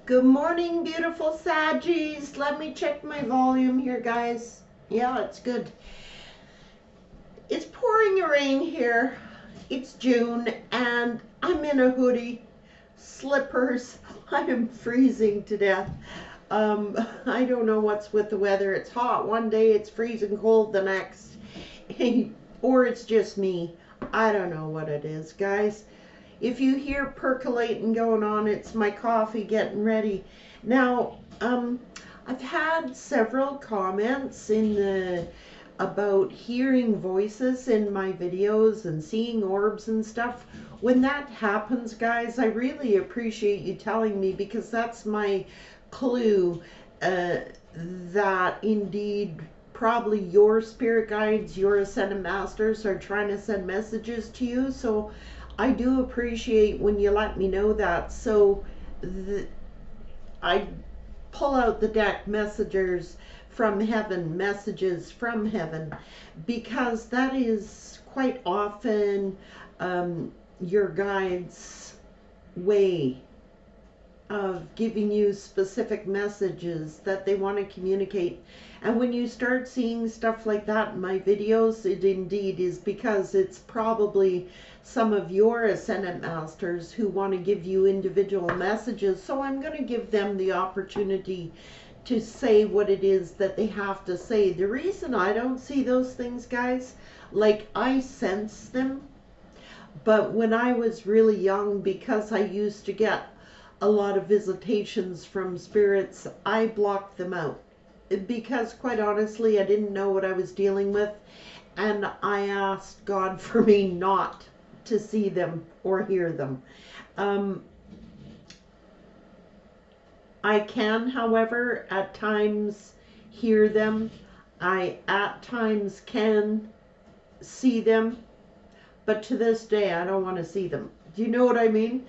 Good morning, beautiful Saggies. Let me check my volume here, guys. Yeah, it's good. It's pouring rain here. It's June, and I'm in a hoodie, slippers. I am freezing to death. I don't know what's with the weather. It's hot one day, it's freezing cold the next. Or it's just me. I don't know what it is, guys. If you hear percolating going on, it's my coffee getting ready. Now, I've had several comments about hearing voices in my videos and seeing orbs and stuff. When that happens, guys, I really appreciate you telling me, because that's my clue that indeed probably your spirit guides, your ascended masters are trying to send messages to you. So I do appreciate when you let me know that. So I pull out the deck, messages from heaven, because that is quite often your guide's way of giving you specific messages that they want to communicate. And when you start seeing stuff like that in my videos, it indeed is because it's probably some of your ascendant masters who want to give you individual messages. So I'm going to give them the opportunity to say what it is that they have to say. The reason I don't see those things, guys, like I sense them, but when I was really young, because I used to get a lot of visitations from spirits, I blocked them out, because quite honestly I didn't know what I was dealing with, and I asked God for me not to see them or hear them. I can, however, at times hear them. I at times can see them, but to this day I don't want to see them. Do you know what I mean?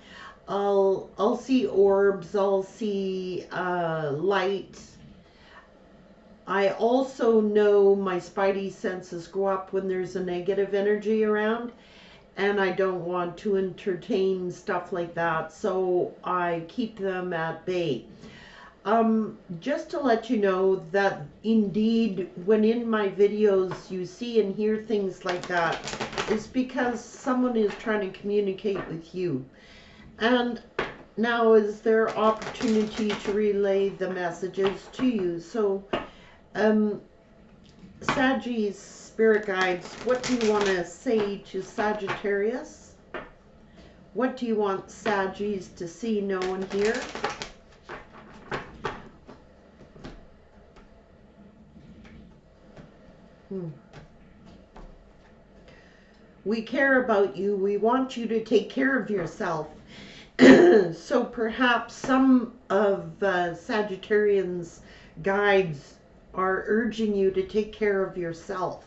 I'll see orbs, I'll see light. I also know my spidey senses go up when there's a negative energy around, and I don't want to entertain stuff like that, so I keep them at bay. Just to let you know that indeed when in my videos you see and hear things like that, it's because someone is trying to communicate with you. And now is their opportunity to relay the messages to you. So, Saggies, spirit guides, what do you want to say to Sagittarius? What do you want Saggies to see, know, and hear? We care about you. We want you to take care of yourself. So perhaps some of Sagittarians' guides are urging you to take care of yourself.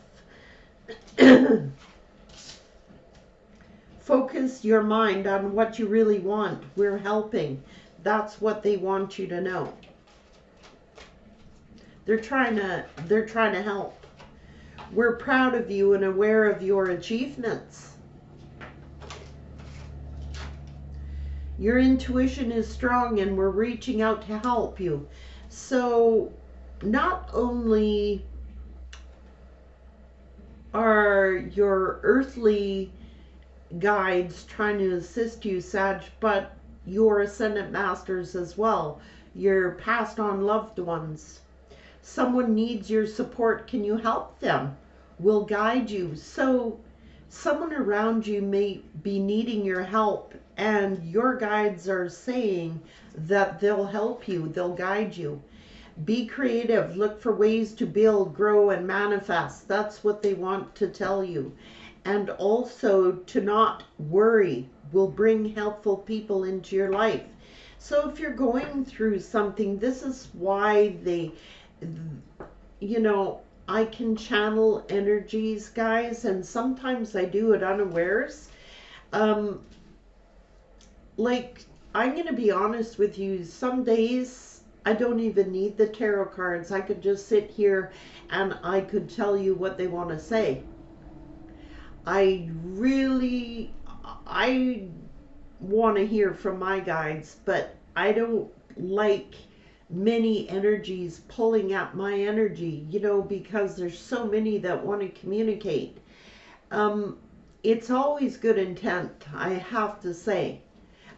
Focus your mind on what you really want. We're helping. That's what they want you to know. They're trying to help. We're proud of you and aware of your achievements. Your intuition is strong and we're reaching out to help you. So not only are your earthly guides trying to assist you, Sag, but your ascendant masters as well, your passed on loved ones. Someone needs your support. Can you help them? We'll guide you. So someone around you may be needing your help, and your guides are saying that they'll help you, they'll guide you. Be creative, look for ways to build, grow, and manifest. That's what they want to tell you. And also to not worry will bring helpful people into your life. So if you're going through something, this is why they, you know, I can channel energies, guys, and sometimes I do it unawares. Like, I'm going to be honest with you, some days I don't even need the tarot cards. I could just sit here and I could tell you what they want to say. I want to hear from my guides, but I don't like many energies pulling at my energy, you know, because there's so many that want to communicate. Um, it's always good intent, I have to say.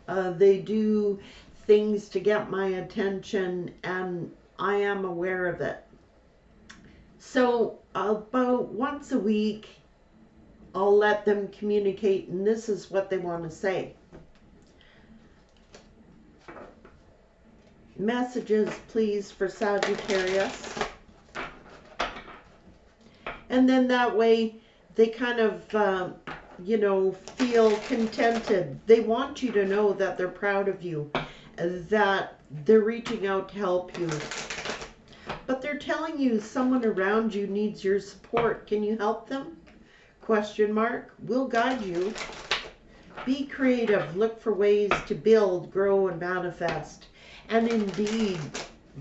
They do things to get my attention, and I am aware of it. So about once a week, I'll let them communicate, and this is what they want to say. Messages, please, for Sagittarius. And then that way they kind of, you know, feel contented. They want you to know that they're proud of you, that they're reaching out to help you. But they're telling you someone around you needs your support. Can you help them? Question mark. We'll guide you. Be creative. Look for ways to build, grow, and manifest. And indeed,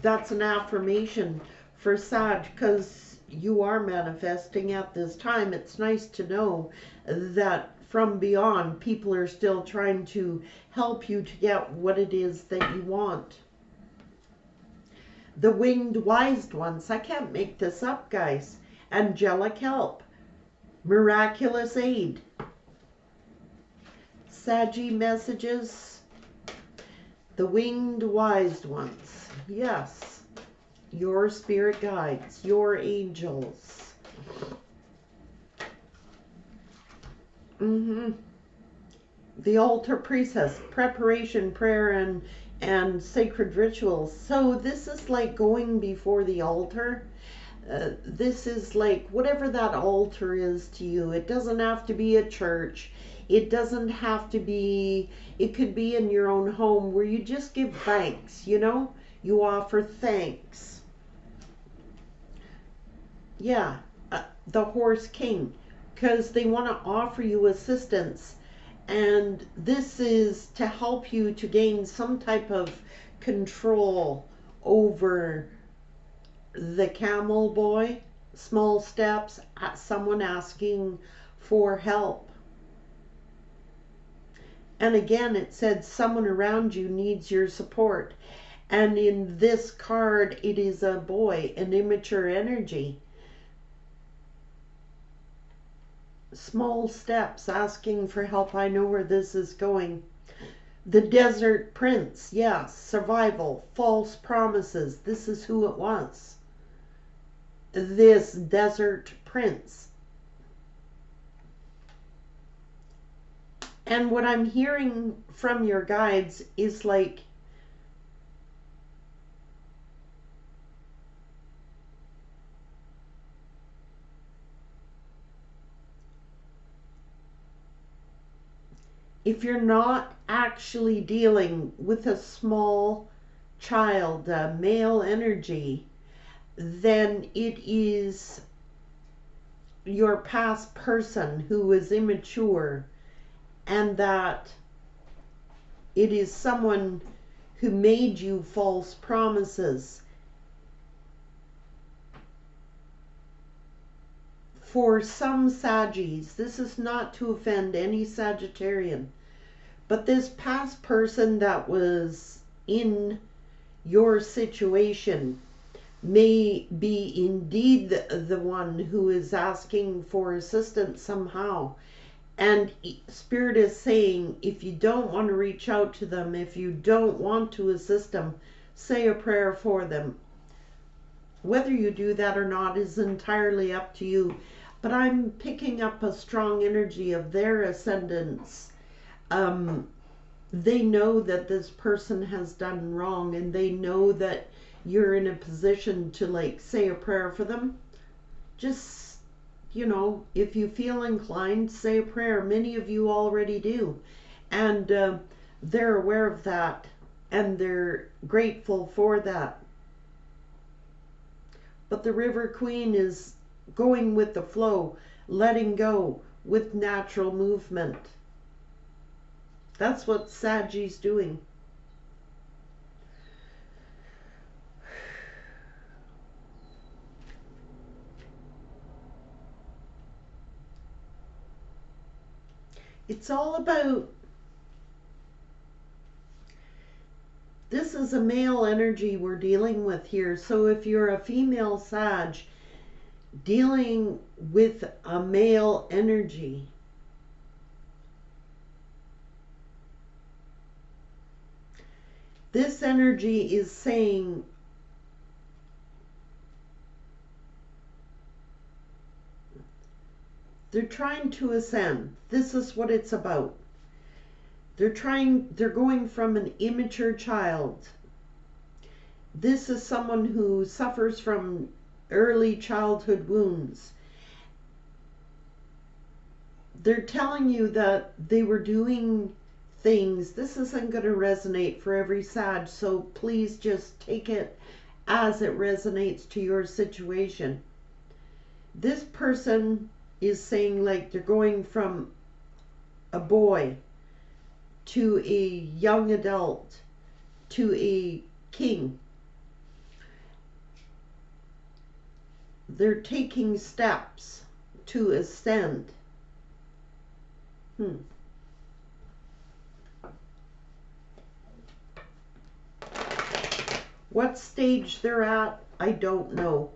that's an affirmation for Sag, because you are manifesting at this time. It's nice to know that from beyond, people are still trying to help you to get what it is that you want. The winged wise ones. I can't make this up, guys. Angelic help. Miraculous aid. Saggy messages. The winged wise ones. Yes. Your spirit guides. Your angels. The altar priestess. Preparation, prayer, and sacred rituals. So this is like going before the altar. This is like whatever that altar is to you. It doesn't have to be a church. It doesn't have to be, it could be in your own home where you just give thanks, you know? You offer thanks. Yeah, the horse king, because they want to offer you assistance. And this is to help you to gain some type of control over the camel boy. Small steps, someone asking for help. And again, it said someone around you needs your support. And in this card, it is a boy, an immature energy. Small steps, asking for help. I know where this is going. The desert prince, yes, survival, false promises. This is who it was. This desert prince. And what I'm hearing from your guides is like, if you're not actually dealing with a small child, a male energy, then it is your past person who is immature, and that it is someone who made you false promises. For some Saggies, this is not to offend any Sagittarian, but this past person that was in your situation may be indeed the one who is asking for assistance somehow. And Spirit is saying, if you don't want to reach out to them, if you don't want to assist them, say a prayer for them. Whether you do that or not is entirely up to you. But I'm picking up a strong energy of their ascendants. They know that this person has done wrong, and they know that you're in a position to like say a prayer for them. Just, you know, if you feel inclined, say a prayer. Many of you already do. And they're aware of that, and they're grateful for that. But the River Queen is going with the flow, letting go with natural movement. That's what Sagi's doing. It's all about This is a male energy we're dealing with here. So if you're a female Sag dealing with a male energy, this energy is saying they're trying to ascend. This is what it's about. They're going from an immature child. This is someone who suffers from early childhood wounds. They're telling you that they were doing things. This isn't going to resonate for every Sag, so please just take it as it resonates to your situation. This person is saying like they're going from a boy to a young adult to a king. They're taking steps to ascend. What stage they're at, I don't know.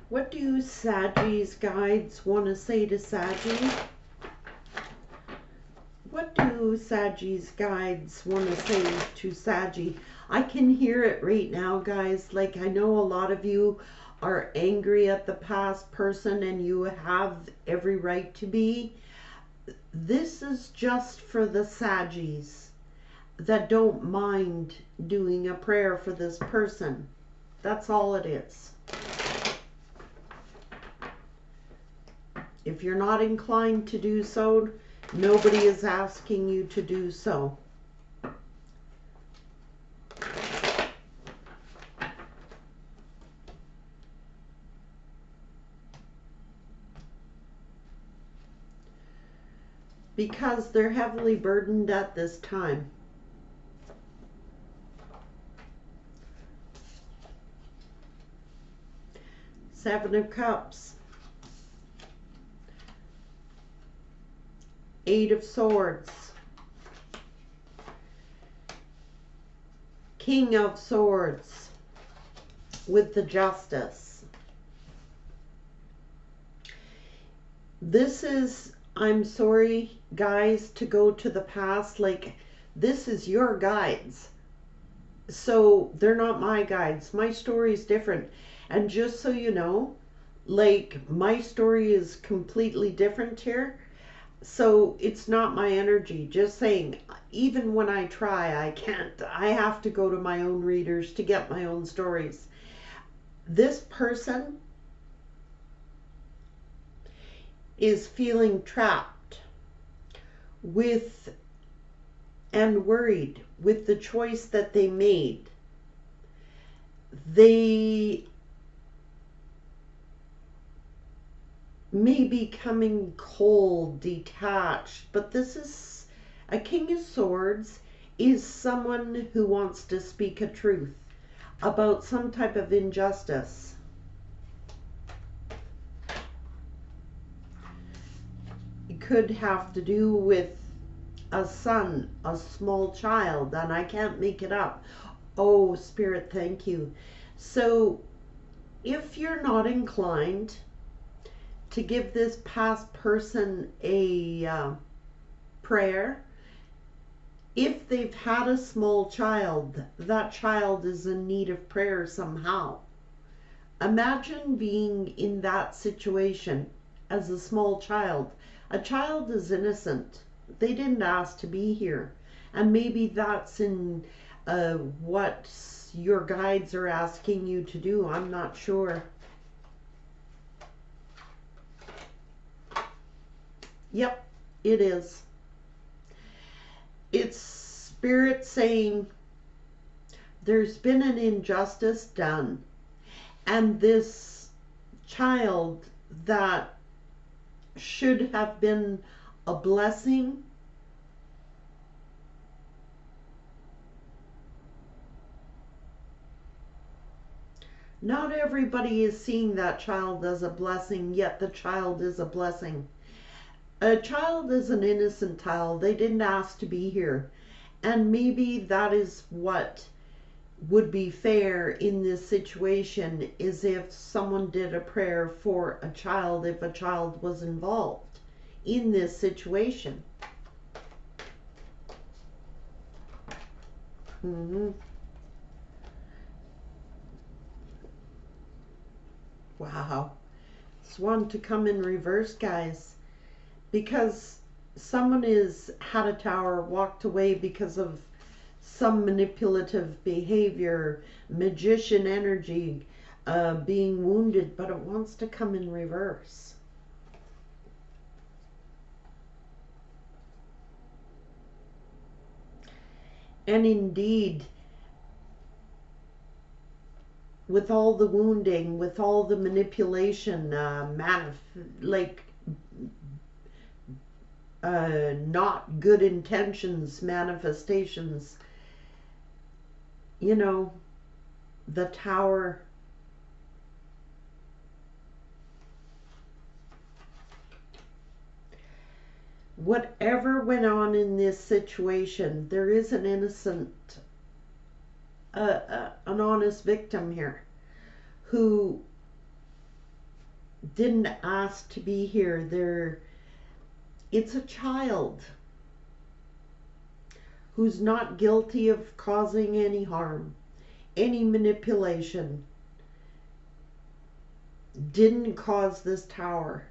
What do Saggies guides want to say to Saggy? What do Saggies guides want to say to Saggy? I can hear it right now, guys. Like, I know a lot of you are angry at the past person, and you have every right to be. This is just for the Saggies that don't mind doing a prayer for this person. That's all it is. If you're not inclined to do so, nobody is asking you to do so. Because they're heavily burdened at this time. Seven of Cups. Eight of Swords. King of Swords with the Justice. This is, I'm sorry guys to go to the past, like this is your guides. So they're not my guides. My story is different. And just so you know, like my story is completely different here. So it's not my energy. Just saying, even when I try, I can't. I have to go to my own readers to get my own stories. This person is feeling trapped with and worried with the choice that they made. They may be becoming cold, detached, but this is a King of Swords is someone who wants to speak a truth about some type of injustice. It could have to do with a son, a small child, and I can't make it up. Oh, Spirit, thank you. So if you're not inclined to give this past person a prayer, if they've had a small child, that child is in need of prayer somehow. Imagine being in that situation as a small child. A child is innocent. They didn't ask to be here. And maybe that's in what your guides are asking you to do. I'm not sure. Yep, it is. It's Spirit saying there's been an injustice done, and this child that should have been a blessing, not everybody is seeing that child as a blessing, yet the child is a blessing. A child is an innocent child. They didn't ask to be here. And maybe that is what would be fair in this situation, is if someone did a prayer for a child, if a child was involved in this situation. Wow. It's one to come in reverse, guys, because someone is had a tower, walked away because of some manipulative behavior, magician energy, being wounded, but it wants to come in reverse. And indeed, with all the wounding, with all the manipulation, not good intentions, manifestations, you know, the tower. Whatever went on in this situation, there is an innocent, an honest victim here who didn't ask to be here. It's a child who's not guilty of causing any harm, any manipulation, didn't cause this tower.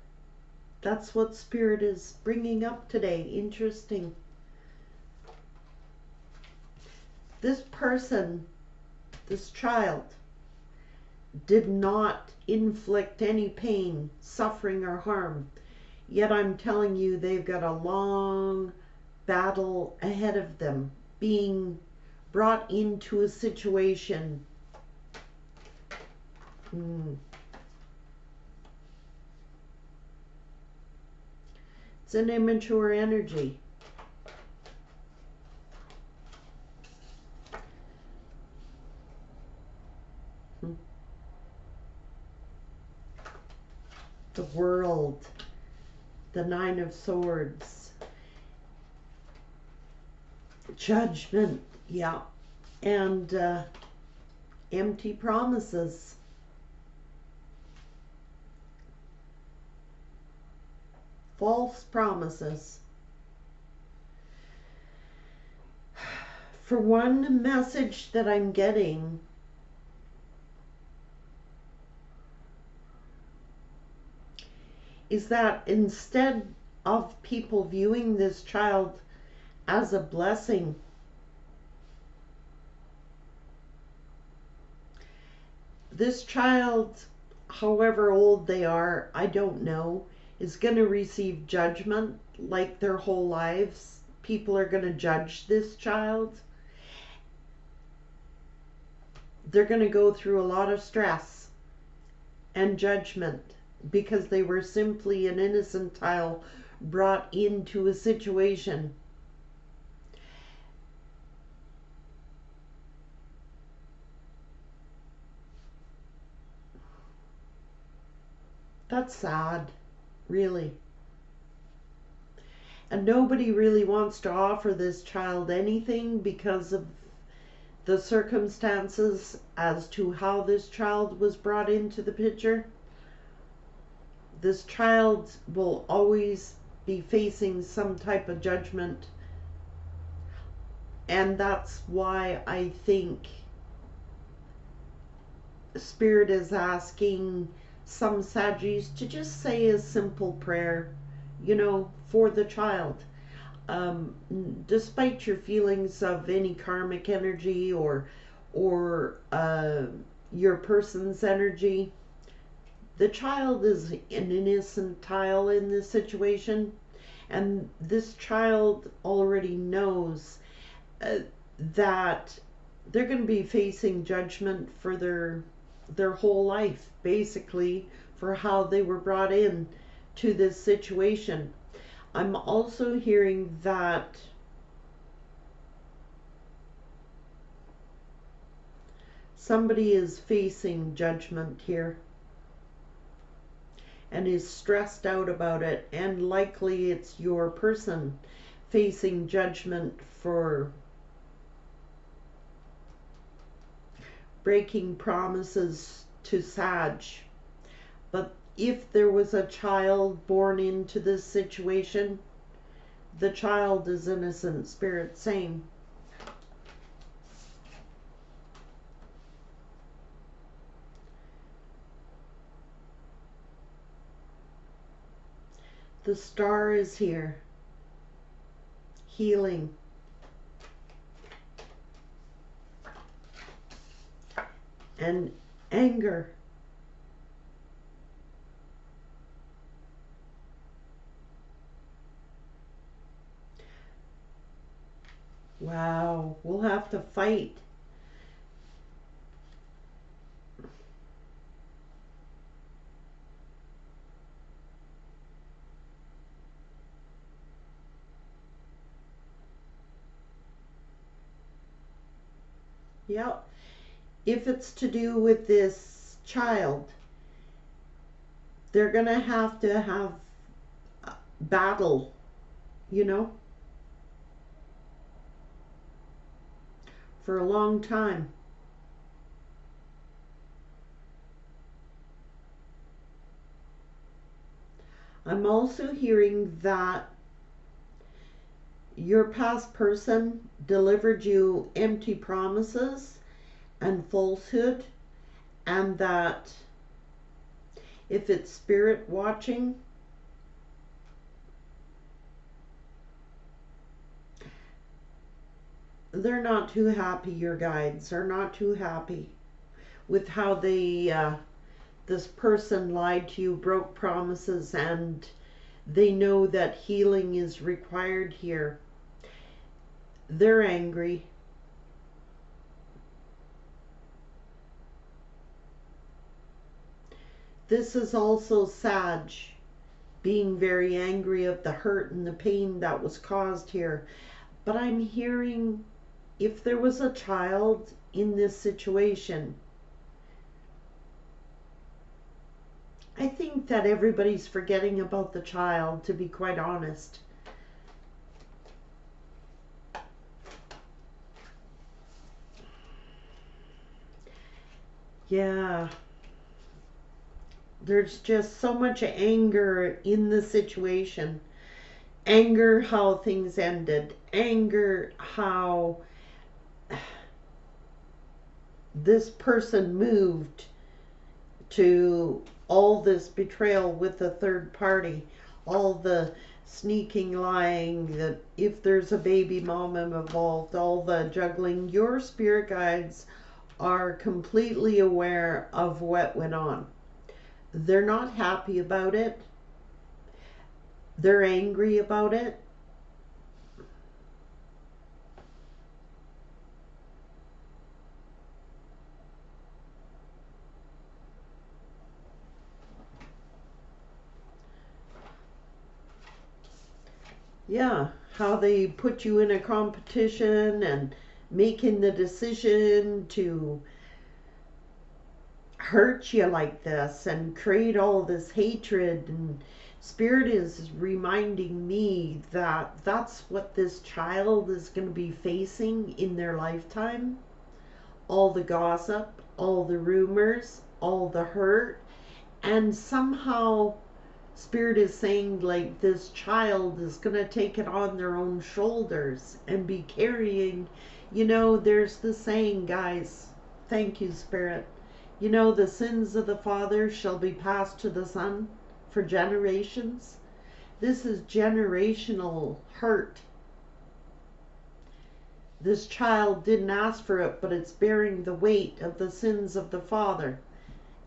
That's what Spirit is bringing up today. Interesting. This person, this child, did not inflict any pain, suffering, or harm. Yet I'm telling you, they've got a long battle ahead of them, being brought into a situation. It's an immature energy. The World, the Nine of Swords, Judgment, yeah, and empty promises. False promises. For one message that I'm getting, is that instead of people viewing this child as a blessing, this child, however old they are, I don't know, is going to receive judgment like their whole lives. People are going to judge this child. They're going to go through a lot of stress and judgment because they were simply an innocent child brought into a situation. That's sad, really. And nobody really wants to offer this child anything because of the circumstances as to how this child was brought into the picture. This child will always be facing some type of judgment. And that's why I think Spirit is asking some Saggies to just say a simple prayer, you know, for the child. Despite your feelings of any karmic energy or your person's energy, the child is an innocent child in this situation, and this child already knows that they're going to be facing judgment for their whole life, basically, for how they were brought in to this situation. I'm also hearing that somebody is facing judgment here and is stressed out about it, and likely it's your person facing judgment for breaking promises to Sag. But if there was a child born into this situation, the child is innocent, Spirit saying. The star is here. Healing. And anger. Wow, we'll have to fight. Yep. If it's to do with this child, they're going to have battle, you know, for a long time. I'm also hearing that your past person delivered you empty promises and falsehood, and that if it's spirit watching, they're not too happy. Your guides are not too happy with how they this person lied to you, broke promises, and they know that healing is required here. They're angry. This is also Sag being very angry of the hurt and the pain that was caused here. But I'm hearing, if there was a child in this situation, I think that everybody's forgetting about the child, to be quite honest. Yeah. There's just so much anger in the situation. Anger how things ended. Anger how this person moved to all this betrayal with a third party. All the sneaking, lying, that if there's a baby mama involved, all the juggling. Your spirit guides are completely aware of what went on. They're not happy about it. They're angry about it. Yeah, how they put you in a competition and making the decision to hurt you like this and create all this hatred. And Spirit is reminding me that that's what this child is going to be facing in their lifetime. All the gossip, all the rumors, all the hurt, and somehow Spirit is saying, like, this child is going to take it on their own shoulders and be carrying, you know, there's the saying, guys, thank you, Spirit, you know, the sins of the father shall be passed to the son for generations. This is generational hurt. This child didn't ask for it, but it's bearing the weight of the sins of the father.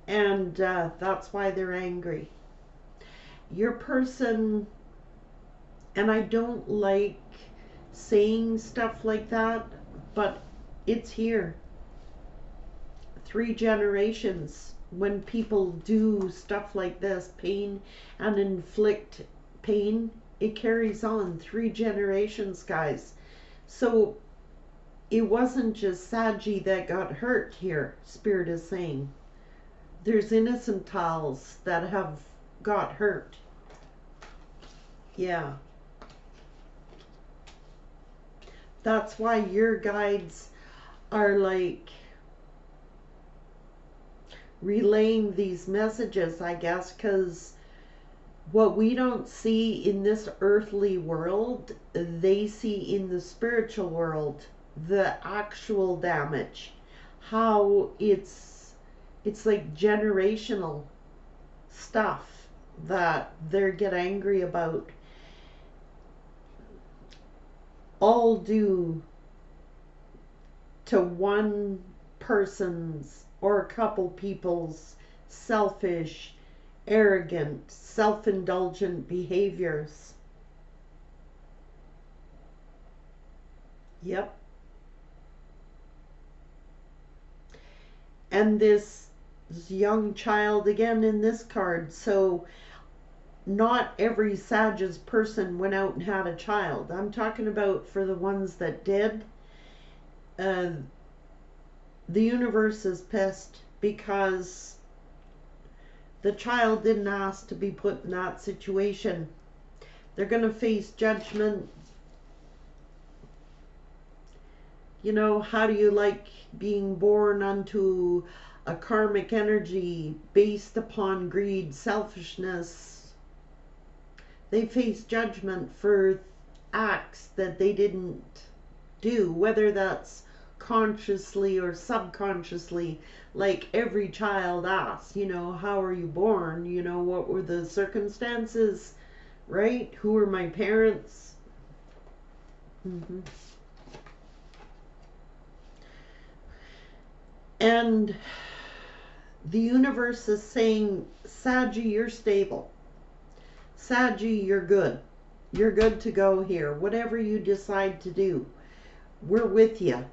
And that's why they're angry. Your person, and I don't like saying stuff like that, but it's here. 3 generations when people do stuff like this, pain and inflict pain, it carries on 3 generations, guys. So it wasn't just Saggy that got hurt here, Spirit is saying. There's innocent tiles that have got hurt. Yeah. That's why your guides are like relaying these messages, I guess, because what we don't see in this earthly world, they see in the spiritual world, the actual damage, how it's like generational stuff that they get angry about, all due to one person's or a couple people's selfish, arrogant, self-indulgent behaviors. Yep. And this young child again in this card. So not every Sagittarius person went out and had a child. I'm talking about for the ones that did. The universe is pissed because the child didn't ask to be put in that situation. They're going to face judgment. You know, how do you like being born unto a karmic energy based upon greed, selfishness? They face judgment for acts that they didn't do, whether that's consciously or subconsciously. Like every child asks, you know, how are you born? You know, what were the circumstances, right? Who were my parents? And the universe is saying, Saggy, you're stable. Saggy, you're good. You're good to go here. Whatever you decide to do, we're with you.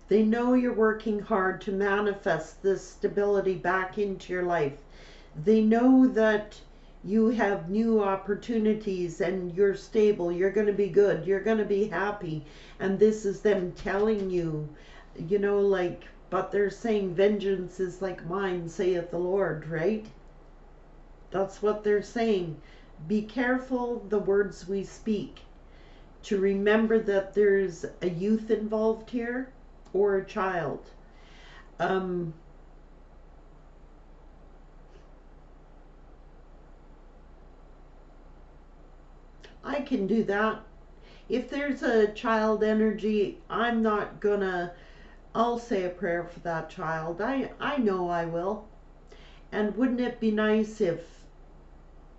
They know you're working hard to manifest this stability back into your life. They know that you have new opportunities and you're stable, you're going to be good, you're going to be happy. And this is them telling you, you know, like, but they're saying vengeance is like mine, saith the Lord, right? That's what they're saying. Be careful the words we speak. To remember that there's a youth involved here, or a child. I can do that. If there's a child energy, I'm not gonna, I'll say a prayer for that child. I know I will. And wouldn't it be nice if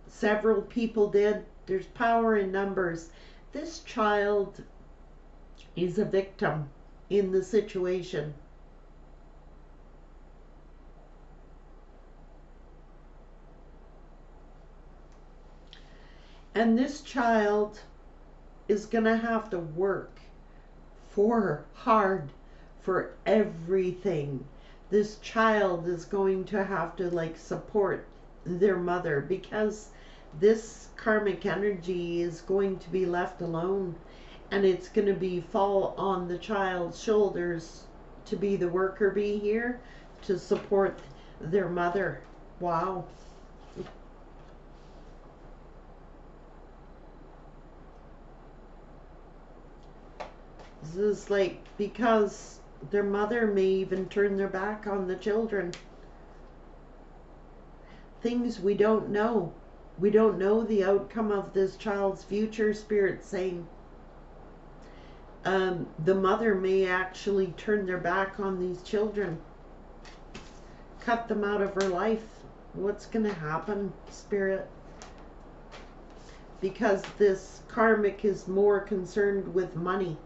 several people did? There's power in numbers. This child is a victim in the situation. And this child is going to have to work hard for everything. This child is going to have to like support their mother, because this karmic energy is going to be left alone, and it's going to fall on the child's shoulders to be the worker bee here, to support their mother. Wow. This is like, because their mother may even turn their back on the children. Things we don't know. We don't know the outcome of this child's future, Spirit saying. The mother may actually turn their back on these children. Cut them out of her life. What's going to happen, Spirit? Because this karmic is more concerned with money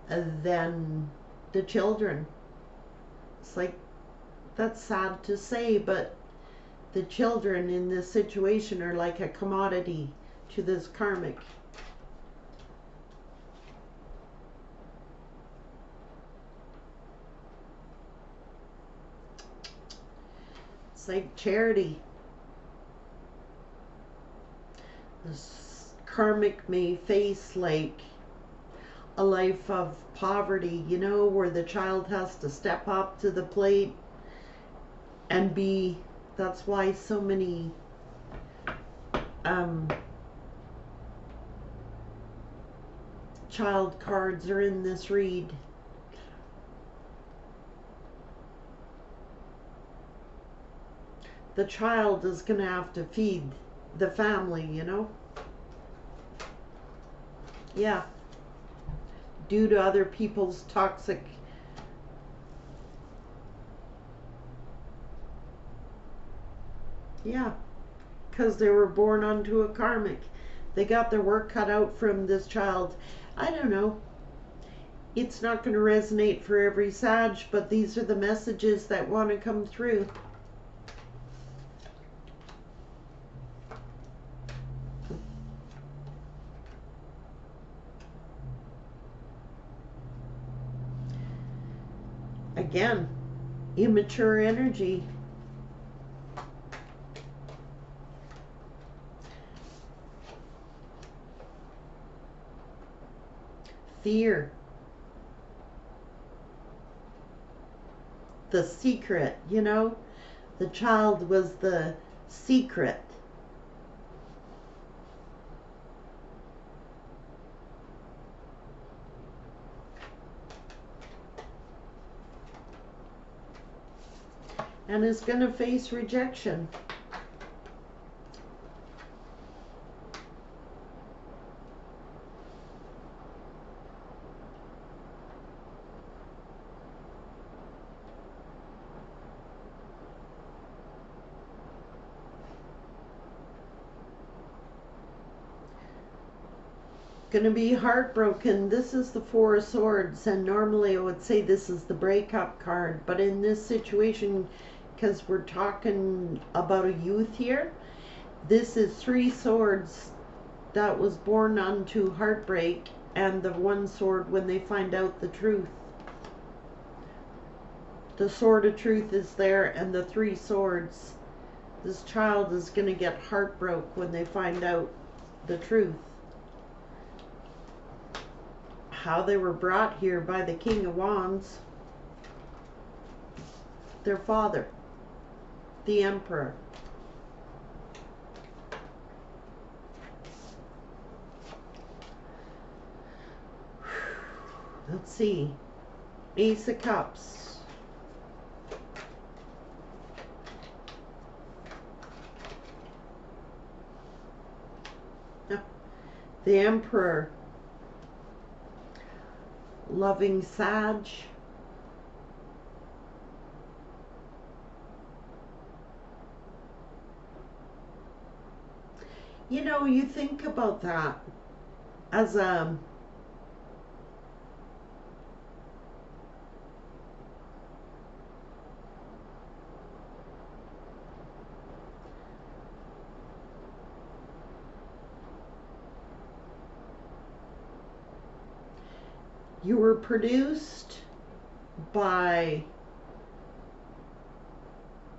than the children. It's like, that's sad to say, but the children in this situation are like a commodity to this karmic. It's like charity. This karmic may face like a life of poverty, you know, where the child has to step up to the plate and be, that's why so many child cards are in this read. The child is going to have to feed the family, you know? Yeah. Due to other people's toxic. Yeah. Because they were born onto a karmic. They got their work cut out from this child. I don't know. It's not going to resonate for every Sag, but these are the messages that want to come through. Again, immature energy. Fear. The secret, you know? The child was the secret. And is going to face rejection. Going to be heartbroken. This is the Four of Swords, and normally I would say this is the breakup card, but in this situation, because we're talking about a youth here, this is Three Swords that was born onto heartbreak, and the one sword when they find out the truth. The sword of truth is there, and the Three Swords. This child is going to get heartbroken when they find out the truth. How they were brought here by the King of Wands, their father, the Emperor. Let's see. Ace of Cups. The Emperor. Loving Sag. You know, you think about that as you were produced by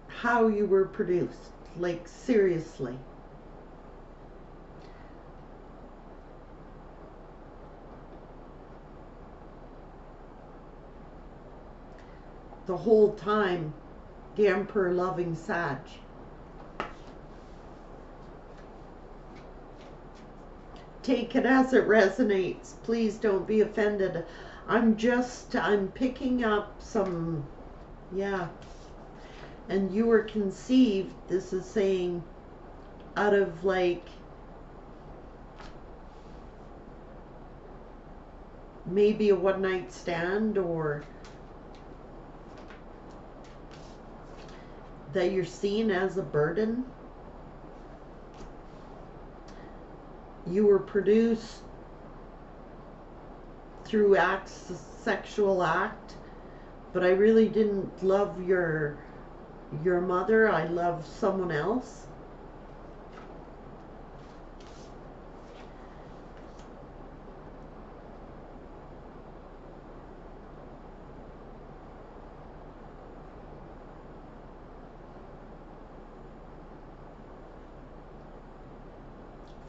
how you were produced, like seriously. The whole time, the Emperor loving Sag. Take it as it resonates. Please don't be offended. I'm picking up some, yeah. And you were conceived, this is saying, out of like, maybe a one-night stand, or that you're seen as a burden. You were produced through sexual act but I really didn't love your mother. I loved someone else.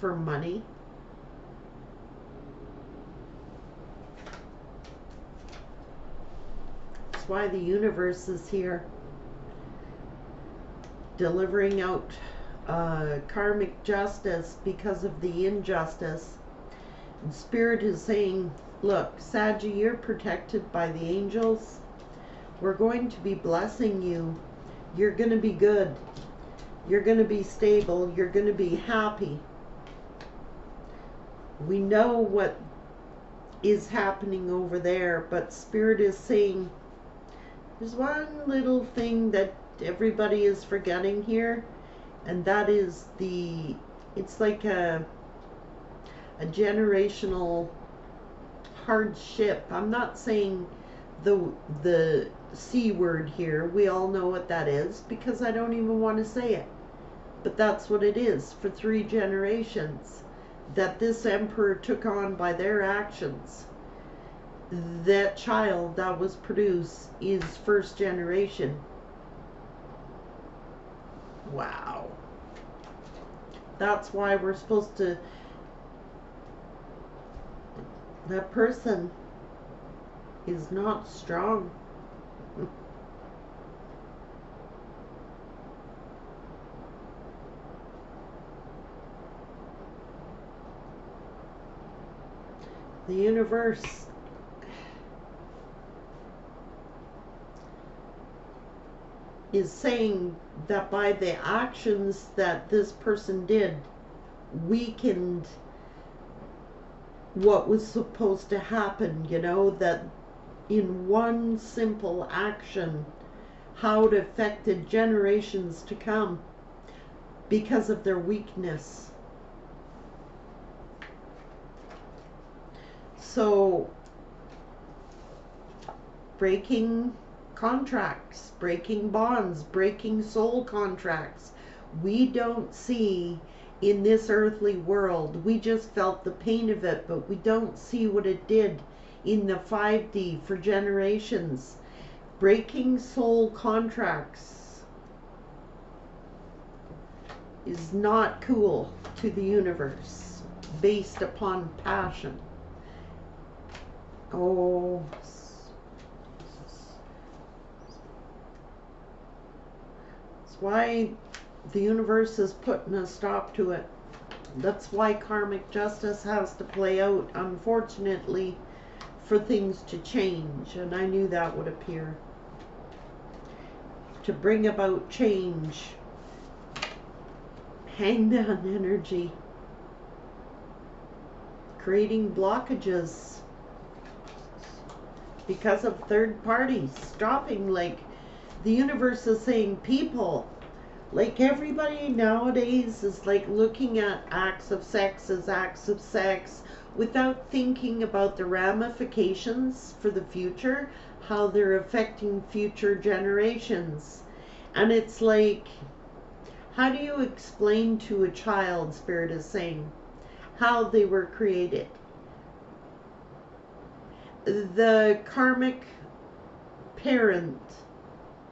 For money. That's why the universe is here, delivering out karmic justice because of the injustice. And Spirit is saying, look, Saggy, you're protected by the angels. We're going to be blessing you. You're going to be good. You're going to be stable. You're going to be happy. We know what is happening over there, but Spirit is saying there's one little thing that everybody is forgetting here, and that is it's like a generational hardship. I'm not saying the C word here. We all know what that is because I don't even want to say it. But that's what it is for 3 generations that this emperor took on by their actions. That child that was produced is 1st generation. Wow. That's why we're supposed to, that person is not strong. The universe is saying that by the actions that this person did, weakened what was supposed to happen, you know, that in one simple action, how it affected generations to come because of their weakness. So, breaking contracts, breaking bonds, breaking soul contracts, we don't see in this earthly world. We just felt the pain of it, but we don't see what it did in the 5D for generations. Breaking soul contracts is not cool to the universe, based upon passion. Oh, that's why the universe is putting a stop to it. That's why karmic justice has to play out, unfortunately, for things to change. And I knew that would appear. To bring about change. Hang down energy. Creating blockages because of 3rd parties. Stopping, like, the universe is saying, people, like, everybody nowadays is like looking at acts of sex as acts of sex without thinking about the ramifications for the future, how they're affecting future generations. And it's like, how do you explain to a child, Spirit is saying, how they were created? The karmic parent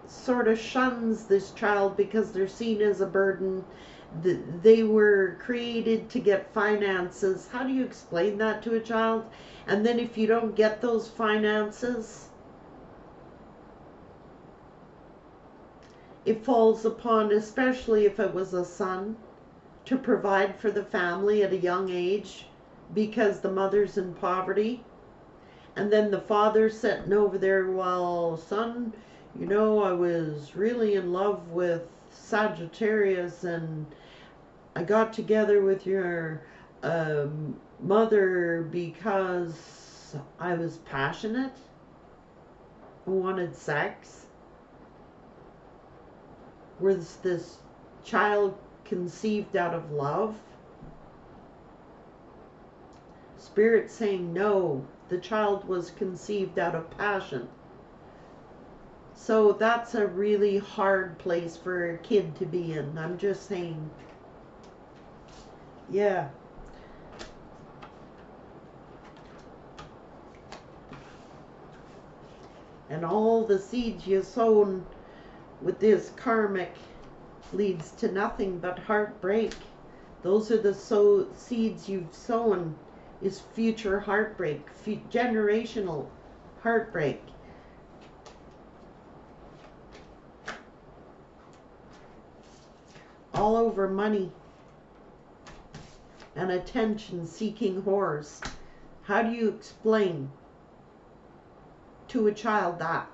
sort of shuns this child because they're seen as a burden. They were created to get finances. How do you explain that to a child? And then if you don't get those finances, it falls upon, especially if it was a son, to provide for the family at a young age because the mother's in poverty. And then the father's sitting over there, well, son, you know, I was really in love with Sagittarius and I got together with your mother because I was passionate, wanted sex. Was this child conceived out of love? Spirit saying no, the child was conceived out of passion. So that's a really hard place for a kid to be in. I'm just saying. Yeah. And all the seeds you sown with this karmic leads to nothing but heartbreak. Those are the seeds you've sown, is future heartbreak, generational heartbreak. All over money and attention-seeking whores. How do you explain to a child that?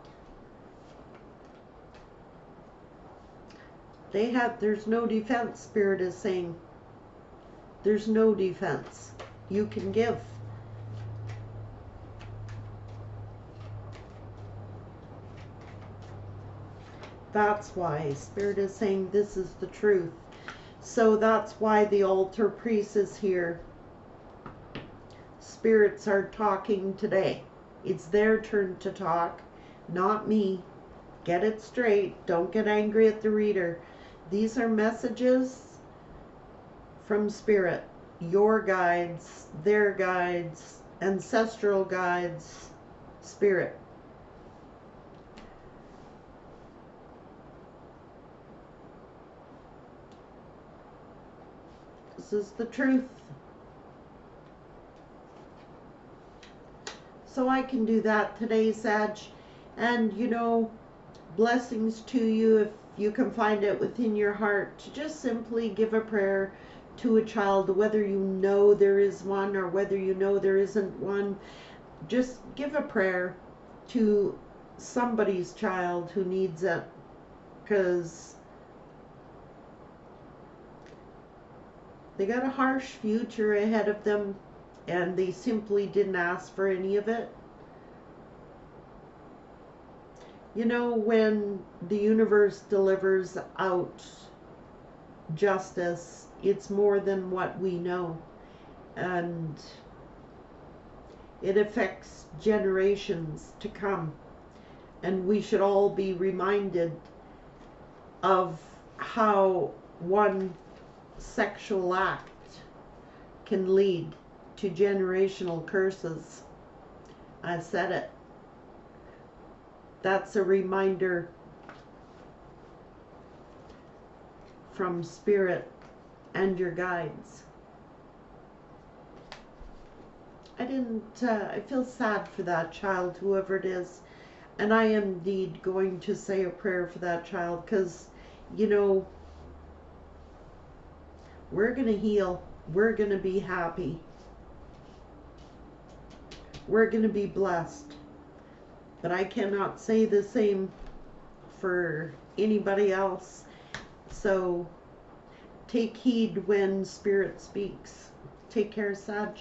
There's no defense, Spirit is saying. There's no defense. You can give. That's why Spirit is saying this is the truth. So that's why the altar priest is here. Spirits are talking today. It's their turn to talk, not me. Get it straight. Don't get angry at the reader. These are messages from Spirit. Your guides, their guides, ancestral guides, Spirit. This is the truth. So I can do that today, Sag. And, you know, blessings to you if you can find it within your heart to just simply give a prayer to a child, whether you know there is one or whether you know there isn't one. Just give a prayer to somebody's child who needs it, because they got a harsh future ahead of them and they simply didn't ask for any of it. You know, when the universe delivers out justice, it's more than what we know. And it affects generations to come. And we should all be reminded of how one sexual act can lead to generational curses. I said it. That's a reminder from Spirit and your guides. I feel sad for that child, whoever it is. And I am indeed going to say a prayer for that child, because, you know, we're going to heal. We're going to be happy. We're going to be blessed. But I cannot say the same for anybody else. So take heed when Spirit speaks. Take care, Sag.